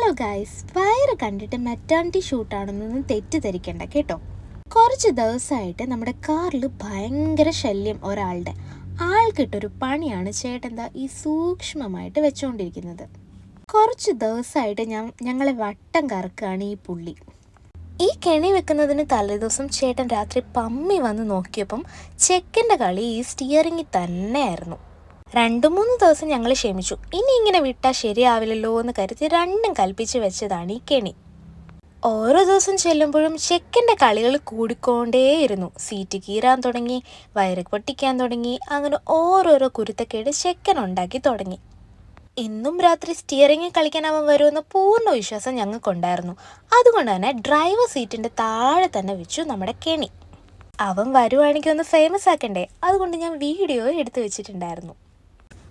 Hello guys, വയറ് കണ്ടിട്ട് maternity ഷൂട്ടാണെന്നൊന്നും തെറ്റിദ്ധരിക്കണ്ട കേട്ടോ. കുറച്ച് ദിവസമായിട്ട് നമ്മുടെ കാറിൽ ഭയങ്കര ശല്യം ഒരാളുടെ. ആൾക്കിട്ടൊരു പണിയാണ് ചേട്ടൻ ഈ സൂക്ഷ്മമായിട്ട് വെച്ചുകൊണ്ടിരിക്കുന്നത്. കുറച്ച് ദിവസമായിട്ട് ഞങ്ങളെ വട്ടം കറക്കുകയാണ് ഈ പുള്ളി. ഈ കെണി വെക്കുന്നതിന് തലേദിവസം ചേട്ടൻ രാത്രി പമ്മി വന്ന് നോക്കിയപ്പം ചെക്കൻ്റെ കളി ഈ സ്റ്റിയറിങ്ങിൽ തന്നെയായിരുന്നു. 2-3 ദിവസം ഞങ്ങൾ ക്ഷമിച്ചു. ഇനി ഇങ്ങനെ വിട്ടാൽ ശരിയാവില്ലല്ലോ എന്ന് കരുതി രണ്ടും കൽപ്പിച്ച് വെച്ചതാണ് ഈ കെണി. ഓരോ ദിവസം ചെല്ലുമ്പോഴും ചെക്കൻ്റെ കളികൾ കൂടിക്കൊണ്ടേയിരുന്നു. സീറ്റ് കീറാൻ തുടങ്ങി, വയറ് പൊട്ടിക്കാൻ തുടങ്ങി, അങ്ങനെ ഓരോരോ കുരുത്തക്കേട് ചെക്കൻ ഉണ്ടാക്കി തുടങ്ങി. ഇന്നും രാത്രി സ്റ്റിയറിങ്ങിൽ കളിക്കാൻ അവൻ വരുമെന്ന് പൂർണ്ണ വിശ്വാസം ഞങ്ങൾക്കുണ്ടായിരുന്നു. അതുകൊണ്ട് തന്നെ ഡ്രൈവർ സീറ്റിൻ്റെ താഴെ തന്നെ വെച്ചു നമ്മുടെ കെണി. അവൻ വരുവാണെങ്കിൽ ഒന്ന് ഫേമസ് ആക്കണ്ടേ, അതുകൊണ്ട് ഞാൻ വീഡിയോ എടുത്തു വെച്ചിട്ടുണ്ടായിരുന്നു.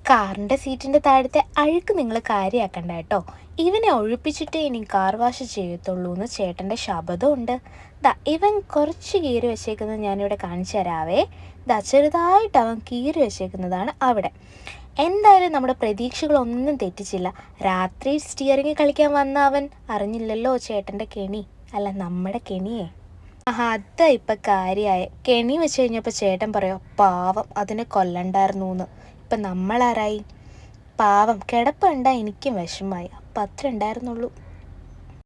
കാറിൻ്റെ സീറ്റിൻ്റെ താഴത്തെ അഴുക്ക് നിങ്ങൾ കാര്യമാക്കണ്ട കേട്ടോ. ഇവനെ ഒഴിപ്പിച്ചിട്ടേ ഇനി കാർ വാഷ് ചെയ്യത്തുള്ളൂ എന്ന് ചേട്ടൻ്റെ ശബ്ദമുണ്ട്. ഇവൻ കുറച്ച് കീറി വെച്ചേക്കുന്നത് ഞാനിവിടെ കാണിച്ചു തരാവേ. ചെറുതായിട്ട് അവൻ കീറി വെച്ചേക്കുന്നതാണ് അവിടെ. എന്തായാലും നമ്മുടെ പ്രതീക്ഷകളൊന്നും തെറ്റിച്ചില്ല. രാത്രി സ്റ്റിയറിങ്ങിൽ കളിക്കാൻ വന്ന അവൻ അറിഞ്ഞില്ലല്ലോ ചേട്ടൻ്റെ കെണി, അല്ല നമ്മുടെ കെണിയെ. അതാ ഇപ്പം കാര്യമായ. കെണി വെച്ച് കഴിഞ്ഞപ്പോൾ ചേട്ടൻ പറയോ പാവം അതിനെ കൊല്ലണ്ടായിരുന്നു എന്ന്. ഇപ്പം നമ്മളാരായി? പാവം കിടപ്പ് കണ്ടാൽ എനിക്കും വിഷമമായി. അപ്പം അത്ര ഉണ്ടായിരുന്നുള്ളൂ.